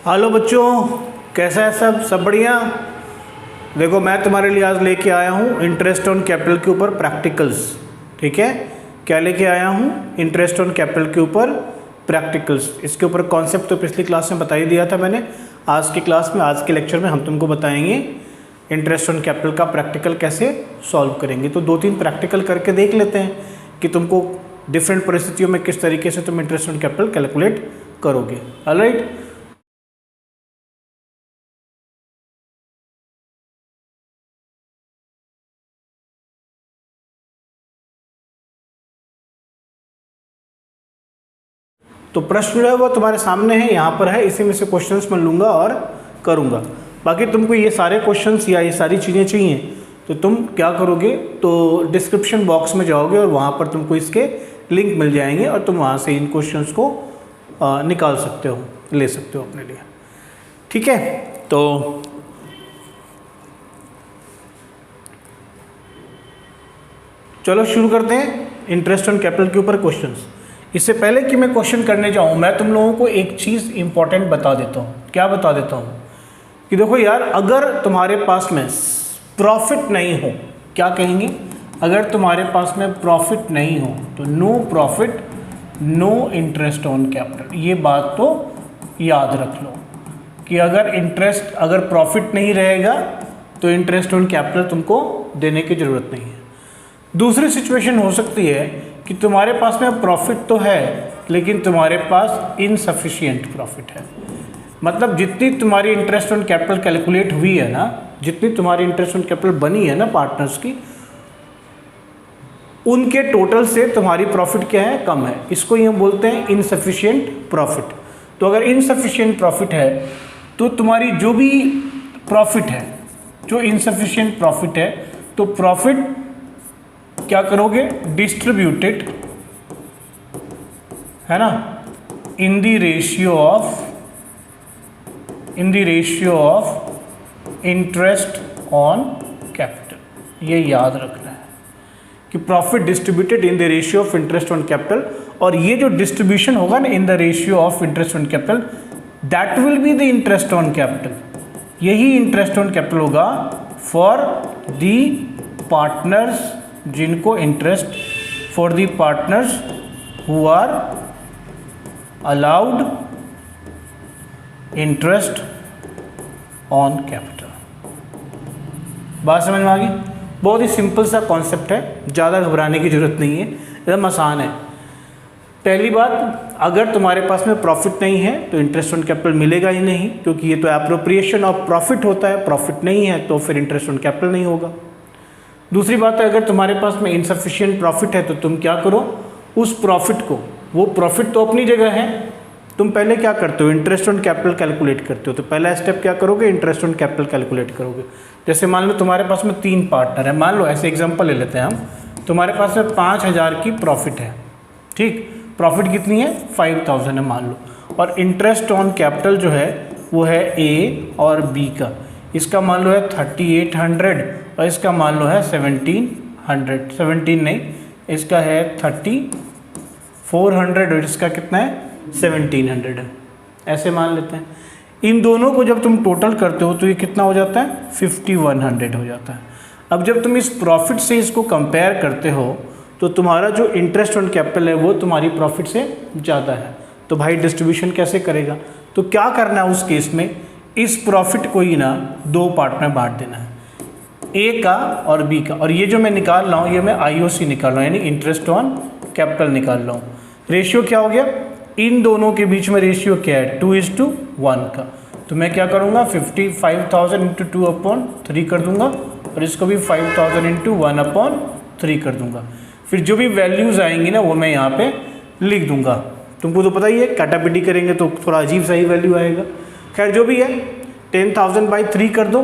Hello बच्चों, कैसा है सब बढ़िया। देखो मैं तुम्हारे लिए आज लेके आया हूँ इंटरेस्ट ऑन कैपिटल के ऊपर प्रैक्टिकल्स। ठीक है, क्या लेके आया हूँ? इंटरेस्ट ऑन कैपिटल के ऊपर प्रैक्टिकल्स। इसके ऊपर कॉन्सेप्ट तो पिछली क्लास में बता ही दिया था मैंने। आज की क्लास में, आज के लेक्चर में हम तुमको बताएंगे इंटरेस्ट ऑन कैपिटल का प्रैक्टिकल कैसे सॉल्व करेंगे। तो 2-3 प्रैक्टिकल करके देख लेते हैं कि तुमको डिफरेंट परिस्थितियों में किस तरीके से तुम इंटरेस्ट ऑन कैपिटल कैलकुलेट करोगे। ऑलराइट, तो प्रश्न जो है वो तुम्हारे सामने है, यहाँ पर है। इसी में से क्वेश्चंस मैं लूँगा और करूँगा। बाकी तुमको ये सारे क्वेश्चंस या ये सारी चीज़ें चाहिए तो तुम क्या करोगे, तो डिस्क्रिप्शन बॉक्स में जाओगे और वहाँ पर तुमको इसके लिंक मिल जाएंगे और तुम वहाँ से इन क्वेश्चंस को निकाल सकते हो, ले सकते हो अपने लिए। ठीक है, तो चलो शुरू करते हैं इंटरेस्ट ऑन कैपिटल के ऊपर क्वेश्चंस। इससे पहले कि मैं क्वेश्चन करने जाऊँ, मैं तुम लोगों को एक चीज़ इंपॉर्टेंट बता देता हूँ। क्या बता देता हूँ कि देखो यार, अगर तुम्हारे पास में प्रॉफिट नहीं हो, क्या कहेंगे, अगर तुम्हारे पास में प्रॉफिट नहीं हो तो no profit no interest on capital. ये बात तो याद रख लो कि अगर प्रॉफिट नहीं रहेगा तो इंटरेस्ट ऑन कैपिटल तुमको देने की ज़रूरत नहीं है। दूसरी सिचुएशन हो सकती है कि तुम्हारे पास में प्रॉफिट तो है लेकिन तुम्हारे पास इनसफिशिएंट प्रॉफिट है। मतलब जितनी तुम्हारी इंटरेस्ट ऑन कैपिटल कैलकुलेट हुई है ना, जितनी तुम्हारी इंटरेस्ट ऑन कैपिटल बनी है ना पार्टनर्स की, उनके टोटल से तुम्हारी प्रॉफिट क्या है, कम है। इसको ही हम बोलते हैं इनसफिशिएंट प्रॉफिट। तो अगर इनसफिशिएंट प्रॉफिट है तो तुम्हारी जो भी प्रॉफिट है, जो इनसफिशिएंट प्रॉफिट है, तो प्रॉफिट क्या करोगे, डिस्ट्रीब्यूटेड, है ना, in the ratio of interest on capital. ये याद रखना है कि profit distributed in the ratio of interest on capital. और ये जो डिस्ट्रीब्यूशन होगा ना in the ratio of interest on capital, that will be the interest on capital. यही इंटरेस्ट ऑन कैपिटल होगा फॉर द पार्टनर्स जिनको interest, for the partners who are allowed interest on capital. बात समझ में आ गई? बहुत ही सिंपल सा concept है, ज़्यादा घबराने की जरूरत नहीं है, एकदम आसान है। पहली बात, अगर तुम्हारे पास में प्रॉफिट नहीं है तो इंटरेस्ट ऑन कैपिटल मिलेगा ही नहीं, क्योंकि ये तो एप्रोप्रिएशन ऑफ प्रॉफिट होता है। प्रॉफिट नहीं है तो फिर इंटरेस्ट ऑन कैपिटल नहीं होगा। दूसरी बात है, अगर तुम्हारे पास में इनसफिशिएंट प्रॉफिट है तो तुम क्या करो, उस प्रॉफिट को, वो प्रॉफिट तो अपनी जगह है, तुम पहले क्या करते हो, इंटरेस्ट ऑन कैपिटल कैलकुलेट करते हो। तो पहला स्टेप क्या करोगे, इंटरेस्ट ऑन कैपिटल कैलकुलेट करोगे। जैसे मान लो तुम्हारे पास में 3 पार्टनर है, मान लो ऐसे एग्जांपल ले लेते हैं हम। तुम्हारे पास में 5000 की प्रॉफिट है, ठीक, प्रॉफिट कितनी है, 5000 है मान लो। और इंटरेस्ट ऑन कैपिटल जो है वो है ए और बी का। इसका मान लो है 3800 और इसका मान लो है 1700, 17 नहीं, इसका है 3400 और इसका कितना है, 1700 है। ऐसे मान लेते हैं। इन दोनों को जब तुम टोटल करते हो तो ये कितना हो जाता है, 5100 हो जाता है। अब जब तुम इस प्रॉफिट से इसको कंपेयर करते हो तो तुम्हारा जो इंटरेस्ट ऑन कैपिटल है वो तुम्हारी प्रॉफिट से ज़्यादा है। तो भाई डिस्ट्रीब्यूशन कैसे करेगा, तो क्या करना है उस केस में, इस प्रॉफिट को ही ना 2 पार्ट में बांट देना है, ए का और बी का। और ये जो मैं निकाल रहा हूँ ये मैं IOC निकाल रहा हूँ, यानी इंटरेस्ट ऑन कैपिटल निकाल रहा हूँ। रेशियो क्या हो गया, इन दोनों के बीच में रेशियो क्या है, 2:1 का। तो मैं क्या करूँगा, 55,000 × 2/3 कर दूंगा और इसको भी 5000 × 1/3 कर दूंगा। फिर जो भी वैल्यूज़ आएंगी ना वो मैं यहाँ पे लिख दूंगा। तुमको तो पता ही है, काटापिटी करेंगे तो थोड़ा अजीब सा ही वैल्यू आएगा। खैर जो भी है, 10,000/3 कर दो,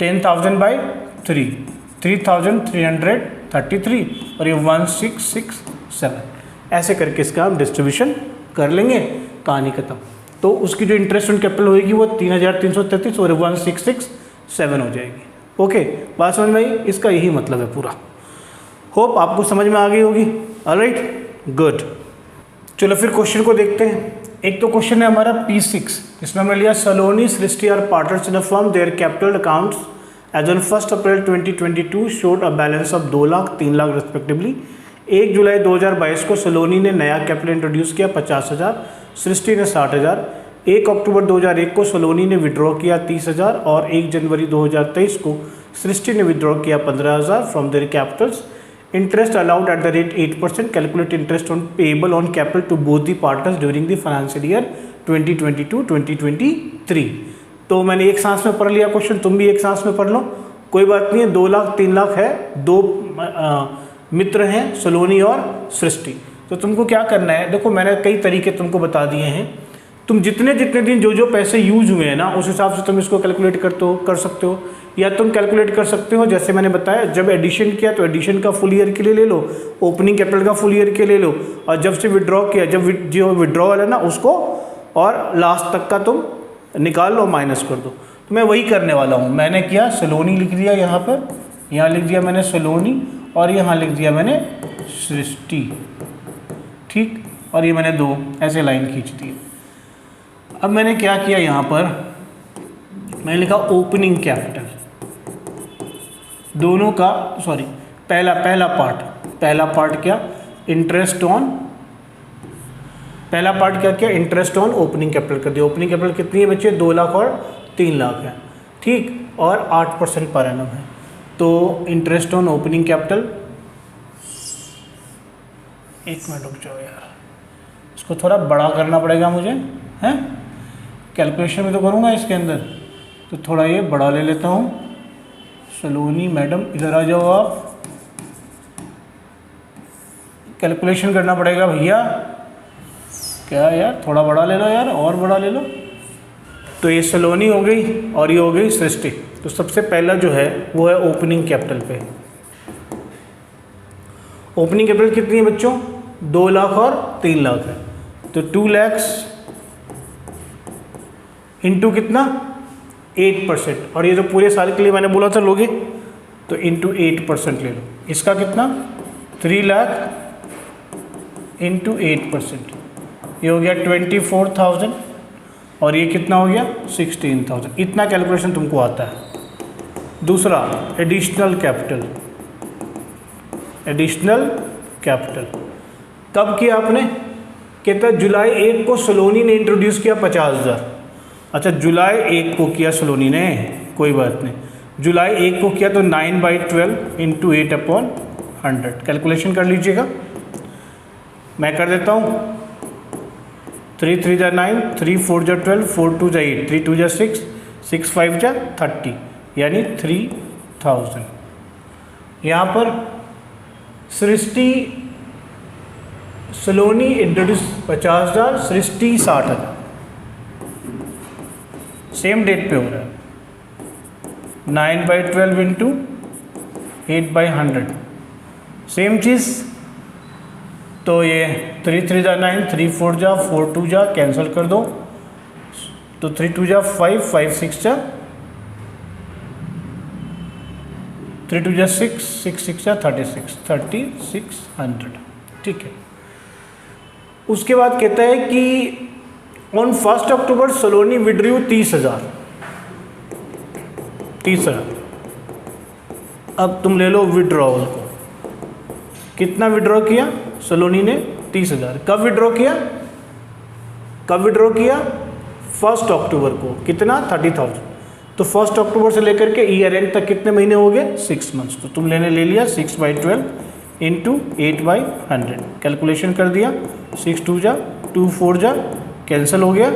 10,000/3, 3333 और ये 1667। ऐसे करके इसका हम डिस्ट्रीब्यूशन कर लेंगे, कहानी खत्म। तो उसकी जो इंटरेस्ट ऑन कैपिटल होगी वो 3333 और 1667 हो जाएगी। ओके, बात समझ में आई? इसका यही मतलब है पूरा। होप आपको समझ में आ गई होगी। Alright, good. चलो फिर क्वेश्चन को देखते हैं। एक तो क्वेश्चन है हमारा P6, इसमें हमने लिया Saloni Srishti are partners in a firm, their capital accounts as on 1 April 2022 showed a balance of 2 lakh 3 lakh respectively. 1 जुलाई 2022 को सलोनी ने नया कैपिटल इंट्रोड्यूस किया 50,000, सृष्टि ने 60,000। 1 अक्टूबर 2001 को सलोनी ने विड्रॉ किया 30,000 और 1 जनवरी 2023 को सृष्टि ने विड्रॉ किया 15,000 from their capitals. Interest allowed at the rate 8%, calculate interest on payable on capital to both the partners during the financial year 2022-2023। तो मैंने एक सांस में पढ़ लिया क्वेश्चन, तुम भी एक सांस में पढ़ लो, कोई बात नहीं है। 2 लाख 3 लाख है, 2 मित्र हैं सलोनी और सृष्टि। तो तुमको क्या करना है, देखो मैंने कई तरीके तुमको बता दिए हैं, तुम जितने दिन जो पैसे यूज हुए हैं ना उस हिसाब से तुम इसको कैलकुलेट कर सकते हो, या तुम कैलकुलेट कर सकते हो जैसे मैंने बताया, जब एडिशन किया तो एडिशन का फुल ईयर के लिए ले लो, ओपनिंग कैपिटल का फुल ईयर के ले लो, और जब से विड्रॉ किया, जब जो विड्रॉवल है ना उसको और लास्ट तक का तुम निकाल लो, माइनस कर दो। तो मैं वही करने वाला हूँ। मैंने किया सलोनी लिख दिया यहाँ पर, यहाँ लिख दिया मैंने सलोनी और यहाँ लिख दिया मैंने सृष्टि, ठीक, और ये मैंने 2 ऐसे लाइन खींच दी। अब मैंने क्या किया, यहाँ पर मैंने लिखा ओपनिंग कैपिटल, दोनों का सॉरी पहला पार्ट क्या, इंटरेस्ट ऑन, पहला पार्ट क्या किया, इंटरेस्ट ऑन ओपनिंग कैपिटल कर दिया। ओपनिंग कैपिटल कितनी है बच्चे, 2 लाख और 3 लाख है, ठीक, और 8% पर एनम है। तो इंटरेस्ट ऑन ओपनिंग कैपिटल, एक मिनट रुक जाओ यार, इसको थोड़ा बड़ा करना पड़ेगा मुझे, हैं, कैलकुलेशन में तो करूँगा इसके अंदर, तो थोड़ा ये बड़ा ले लेता हूँ। सलोनी मैडम इधर आ जाओ, आप कैलकुलेशन करना पड़ेगा भैया, क्या यार, थोड़ा बड़ा ले लो यार, और बड़ा ले लो। तो ये सलोनी हो गई और ये हो गई सृष्टि। तो सबसे पहला जो है वो है ओपनिंग कैपिटल पे। ओपनिंग कैपिटल कितनी है बच्चों, 2 लाख और 3 लाख है, तो 2 लाख इंटू कितना 8%, और ये तो पूरे साल के लिए मैंने बोला था लोगे, तो इंटू 8% ले लो। इसका कितना 3 लाख इंटू 8%, ये हो गया 24,000 और ये कितना हो गया 16,000। इतना कैलकुलेशन तुमको आता है। दूसरा एडिशनल कैपिटल कब किया आपने, कहता है जुलाई 1 को सलोनी ने इंट्रोड्यूस किया 50,000। अच्छा, जुलाई 1 को किया सलोनी ने, कोई बात नहीं, जुलाई 1 को किया तो 9/12 इंटू 8/100 कैलकुलेशन कर लीजिएगा। मैं कर देता हूँ, 3 3 जा 9, 3 4 जा 12, 4 2 जा 8, 3 2 जा 6, 6 5 जा 30, यानी 3,000। यहाँ पर सृष्टि सलोनी इंट्रोड्यूस 50,000, सृष्टि 60,000, सेम डेट पे हो रहा है, 9/12 इंटू 8/100 सेम चीज़। तो ये 3 3 जा 9, 3 4 जा 4 2 जा कैंसिल कर दो, तो 3 2 जा 5, 5 6 जा 3 2 जा 6, 6 6 जा 3600, ठीक है। उसके बाद कहता है कि ऑन 1 अक्टूबर सलोनी विड्रू 30,000। अब तुम ले लो विड्रॉवल को, कितना विड्रॉ किया सलोनी ने 30,000। कब विड्रॉ किया 1 अक्टूबर को, कितना 30,000। तो 1 अक्टूबर से लेकर के ईयर एंड तक कितने महीने हो गए 6 मंथ्स। तो तुम ले लिया 6/12 इंटू 8/100 कैलकुलेशन कर दिया, 6 2 जा 2 4 जा कैंसिल हो गया,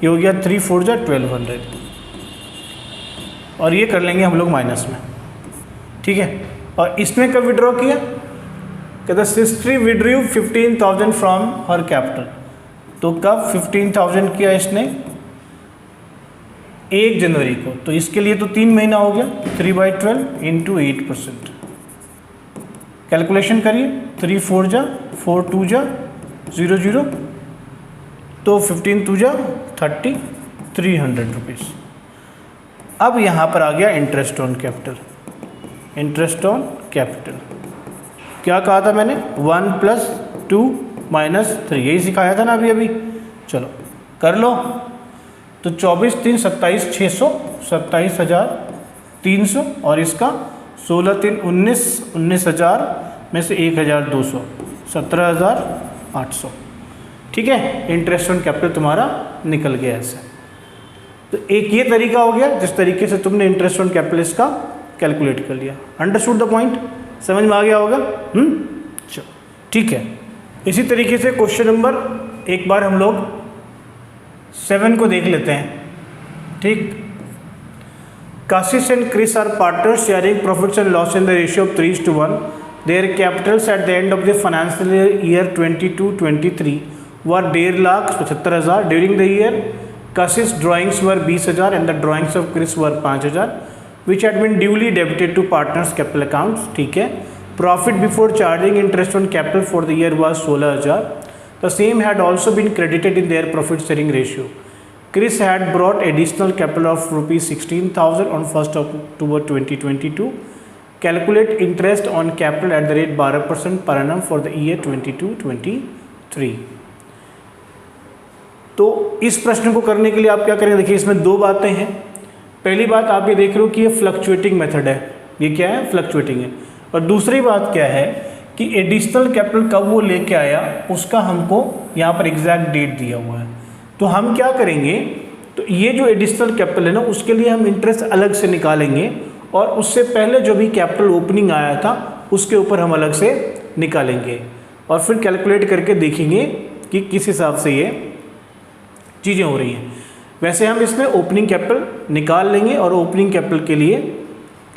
ये हो गया 3 4 जा 1200, और ये कर लेंगे हम लोग माइनस में, ठीक है। और इसमें कब विड्रॉ किया, कहता सृष्टि विड्रू 15,000 फ्रॉम हर कैपिटल। तो कब 15,000 किया इसने 1 जनवरी को, तो इसके लिए तो 3 महीना हो गया, 3/12 इंटू 8% कैलकुलेशन करिए, 3 4 जा 4 2 जा 0 0, तो 15 2 जा 30, 300 रुपीज़। अब यहाँ पर आ गया इंटरेस्ट ऑन कैपिटल। क्या कहा था मैंने, 1 + 2 - 3, यही सिखाया था ना अभी। चलो कर लो। तो 24 3 27 600, 27,300 और इसका 16 3 19, 19,000 में से 1,200, 17,800। ठीक है, इंटरेस्ट ऑन कैपिटल तुम्हारा निकल गया ऐसे। तो एक ये तरीका हो गया जिस तरीके से तुमने इंटरेस्ट ऑन कैपिटल इसका कैलकुलेट कर लिया। अंडरस्टूड द पॉइंट, समझ में आ गया होगा? चलो ठीक है। इसी तरीके से क्वेश्चन नंबर एक बार हम लोग 7 को देख लेते हैं। ठीक, Kashish and Chris are partners sharing profits and loss in the ratio of 3:1। Their capitals at the end of the financial year 22-23 were 1,75,000 during the year. Kashish drawings were 20,000 and the drawings of Chris were 5,000 which had been duly debited to partners capital accounts। ठीक है, profit before charging interest on capital for the year was 16,000। The same had also been credited in their profit sharing ratio। Chris had brought additional capital of rupees 16,000 on 1st October 2022। Calculate interest on capital at the rate 12% per annum for the year 22-23। तो इस प्रश्न को करने के लिए आप क्या करेंगे, देखिए इसमें दो बातें हैं। पहली बात आप ये देख रहे हो कि ये फ्लक्चुएटिंग मेथड है, ये क्या है, फ्लक्चुएटिंग है। और दूसरी बात क्या है कि एडिशनल कैपिटल कब वो लेके आया उसका हमको यहाँ पर एग्जैक्ट डेट दिया हुआ है। तो हम क्या करेंगे, तो ये जो एडिशनल कैपिटल है ना उसके लिए हम इंटरेस्ट अलग से निकालेंगे और उससे पहले जो भी कैपिटल ओपनिंग आया था उसके ऊपर हम अलग से निकालेंगे और फिर कैलकुलेट करके देखेंगे कि किस हिसाब से ये चीज़ें हो रही हैं। वैसे हम इसमें ओपनिंग कैपिटल निकाल लेंगे और ओपनिंग कैपिटल के लिए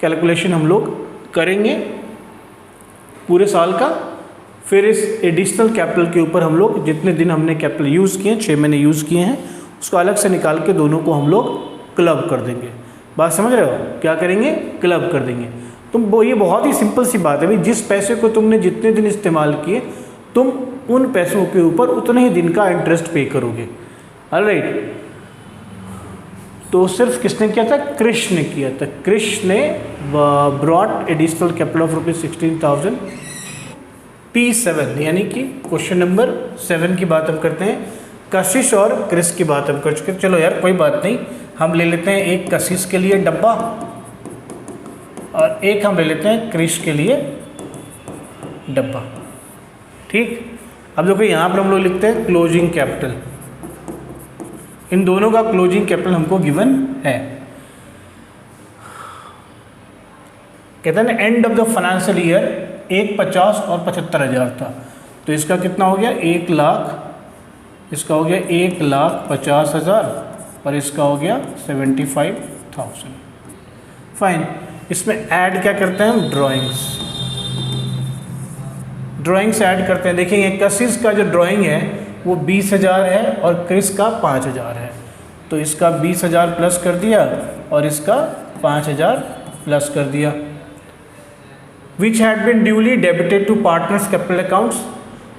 कैलकुलेशन हम लोग करेंगे पूरे साल का। फिर इस एडिशनल कैपिटल के ऊपर हम लोग जितने दिन हमने कैपिटल यूज़ किए, 6 महीने यूज़ किए हैं, उसको अलग से निकाल के दोनों को हम लोग क्लब कर देंगे। बात समझ रहे हो, क्या करेंगे, क्लब कर देंगे। तुम ये बहुत ही सिंपल सी बात है भाई, जिस पैसे को तुमने जितने दिन इस्तेमाल किए तुम उन पैसों के ऊपर उतने ही दिन का इंटरेस्ट पे करोगे। ऑलराइट, तो सिर्फ किसने किया था, कृष्ण ने किया था। कृष्ण ने brought additional capital of rupees 16,000 P7, यानी कि क्वेश्चन नंबर 7 की बात हम करते हैं। कशिश और क्रिस की बात हम कर चुके हैं। चलो यार कोई बात नहीं, हम ले लेते हैं एक कशिश के लिए डब्बा और एक हम ले लेते हैं क्रिस के लिए डब्बा। ठीक, अब देखो यहाँ पर हम लोग लिखते हैं क्लोजिंग कैपिटल। इन दोनों का क्लोजिंग कैपिटल हमको गिवन है। कहते हैं ना and of the financial year 1,50,000 और 75,000 था, तो इसका कितना हो गया 1 लाख, इसका हो गया 1,50,000 और इसका हो गया 75,000। फाइन, इसमें ऐड क्या करते हैं हम, ड्राइंग्स ऐड करते हैं। देखेंगे कशिश का जो ड्राइंग है वो 20,000 है और क्रिस का 5,000 है, तो इसका 20,000 प्लस कर दिया और इसका 5,000 प्लस कर दिया। Which had bin duly debited to partners capital accounts.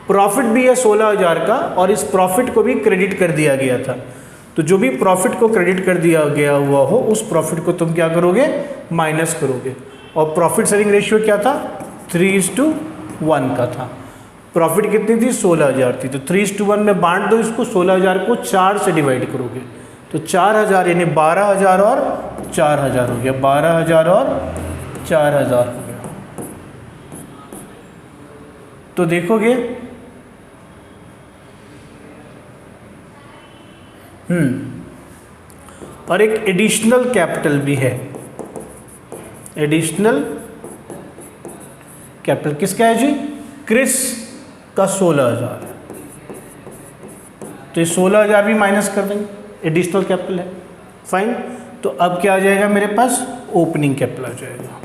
Profit भी है 16,000 का और इस प्रॉफिट को भी क्रेडिट कर दिया गया था। तो जो भी प्रॉफिट को क्रेडिट कर दिया गया हुआ हो उस प्रॉफिट को तुम क्या करोगे, माइनस करोगे। और प्रॉफिट शेयरिंग रेशियो क्या था, 3:1 का था। प्रॉफिट कितनी थी, 16,000 थी, तो 3:1 में बांट दो इसको। 16,000 को 4 से डिवाइड करोगे तो 4,000 यानी 12,000 और 4,000 हो गया, 12,000 और 4,000 हो गया। तो देखोगे और एक एडिशनल कैपिटल भी है। एडिशनल कैपिटल किसका है जी, क्रिस का 16,000 है, तो ये 16,000 भी माइनस कर देंगे, एडिशनल कैपिटल है। फाइन, तो अब क्या आ जाएगा मेरे पास, ओपनिंग कैपिटल आ जाएगा।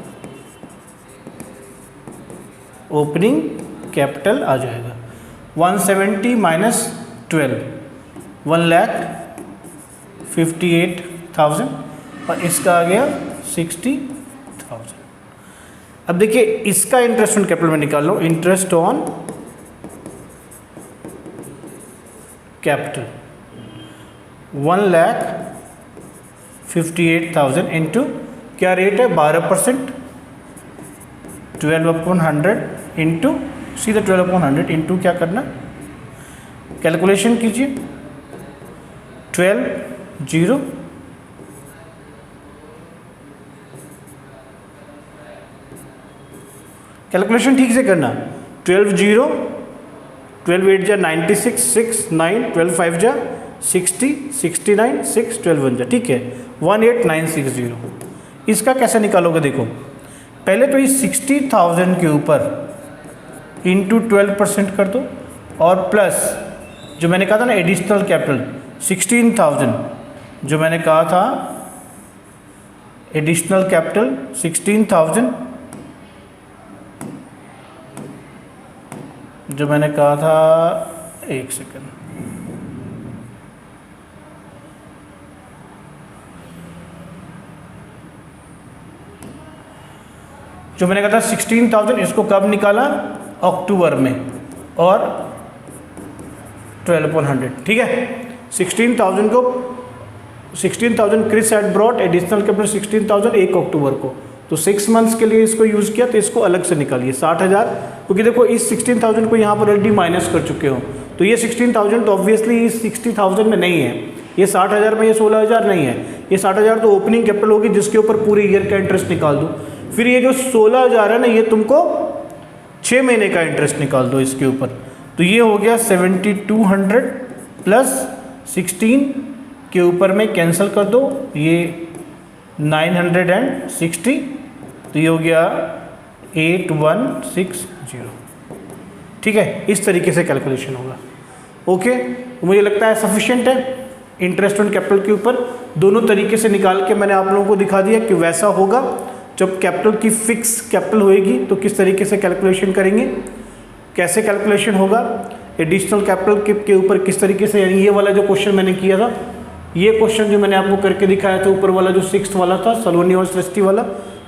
ओपनिंग कैपिटल आ जाएगा 170 माइनस 12, 1,58,000 और इसका आ गया 60,000। अब देखिए इसका इंटरेस्ट ऑन कैपिटल में निकाल लो, इंटरेस्ट ऑन कैपिटल 1,58,000 इंटू क्या रेट है, 12%, 12/100 इंटू सीधा 12/100 इंटू क्या करना, कैलकुलेशन कीजिए 12 0 कैलकुलेशन ठीक से करना। 12 0 12 8 जा 96 6 9 12 5 जा 60 69 6 12 1 जा, ठीक है 18960। इसका कैसे निकालोगे देखो, पहले तो इस 60,000 के ऊपर इंटू 12% कर दो और प्लस जो मैंने कहा था ना एडिशनल कैपिटल 16,000, जो मैंने कहा था एडिशनल कैपिटल 16,000, जो मैंने कहा था, एक सेकंड, जो मैंने कहा था 16,000, इसको कब निकाला, अक्टूबर में, और 12/100, ठीक है। 16,000 को 16,000 Chris had brought additional capital 16,000 1 अक्टूबर को, तो 6 मंथ्स के लिए इसको यूज़ किया, तो इसको अलग से निकालिए 60,000, क्योंकि देखो इस 16,000 को यहाँ पर ऑलरेडी माइनस कर चुके हो, तो ये 16,000 तो ऑब्वियसली इस 60,000 में नहीं है, ये 60,000 में, ये 16,000 नहीं है, ये 60,000 तो ओपनिंग कैपिटल होगी जिसके ऊपर पूरे ईयर का इंटरेस्ट निकाल दो। फिर ये जो 16,000 है ना, ये तुमको 6 महीने का इंटरेस्ट निकाल दो इसके ऊपर, तो ये हो गया 7,200 प्लस 16 के ऊपर में कैंसिल कर दो, ये 960, तो ये हो गया 8160, ठीक है। इस तरीके से कैलकुलेशन होगा, ओके। तो मुझे लगता है सफिशिएंट है। इंटरेस्ट ऑन कैपिटल के ऊपर दोनों तरीके से निकाल के मैंने आप लोगों को दिखा दिया कि वैसा होगा जब कैपिटल की फिक्स कैपिटल होएगी तो किस तरीके से कैलकुलेशन करेंगे, कैसे कैलकुलेशन होगा, एडिशनल कैपिटल के ऊपर किस तरीके से, यानी ये वाला जो क्वेश्चन मैंने किया था, ये क्वेश्चन जो मैंने आपको करके दिखाया था, ऊपर वाला जो 6th वाला था सलोनी और सृष्टि वाला,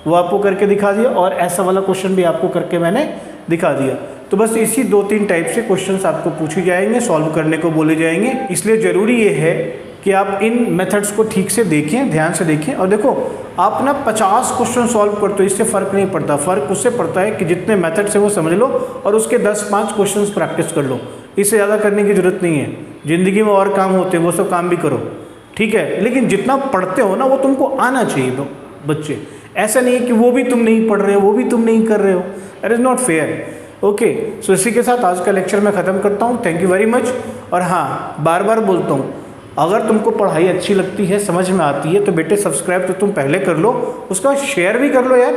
वो आपको करके दिखा दिया, और ऐसा वाला क्वेश्चन भी आपको करके मैंने दिखा दिया। तो बस इसी 2-3 टाइप से क्वेश्चंस आपको पूछे जाएंगे, सॉल्व करने को बोले जाएंगे, इसलिए ज़रूरी ये है कि आप इन मेथड्स को ठीक से देखें, ध्यान से देखें। और देखो आप ना 50 क्वेश्चन सॉल्व करते हो, इससे फ़र्क नहीं पड़ता, फ़र्क उससे पड़ता है कि जितने मेथड्स हैं वो समझ लो और उसके 10-5 क्वेश्चन प्रैक्टिस कर लो, इससे ज़्यादा करने की ज़रूरत नहीं है। ज़िंदगी में और काम होते हैं, वो सब काम भी करो, ठीक है, लेकिन जितना पढ़ते हो ना वो तुमको आना चाहिए बच्चे, ऐसा नहीं है कि वो भी तुम नहीं पढ़ रहे हो, वो भी तुम नहीं कर रहे हो, that is not fair. Okay, so इसी के साथ आज का लेक्चर मैं ख़त्म करता हूँ। Thank you very much. और हाँ, बार बार बोलता हूँ, अगर तुमको पढ़ाई अच्छी लगती है, समझ में आती है, तो बेटे सब्सक्राइब तो तुम पहले कर लो, उसका शेयर भी कर लो यार।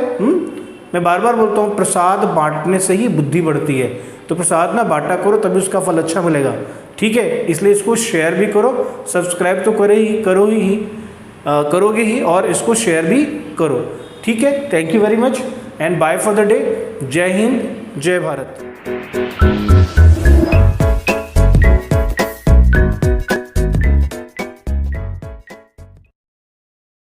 मैं बार बार बोलता हूँ, प्रसाद बांटने से ही बुद्धि बढ़ती है, तो प्रसाद ना बांटा करो तभी उसका फल अच्छा मिलेगा, ठीक है। इसलिए इसको शेयर भी करो, सब्सक्राइब तो करोगे ही और इसको शेयर भी करो, ठीक है। Thank you very much and bye for the day. जय हिंद, जय भारत।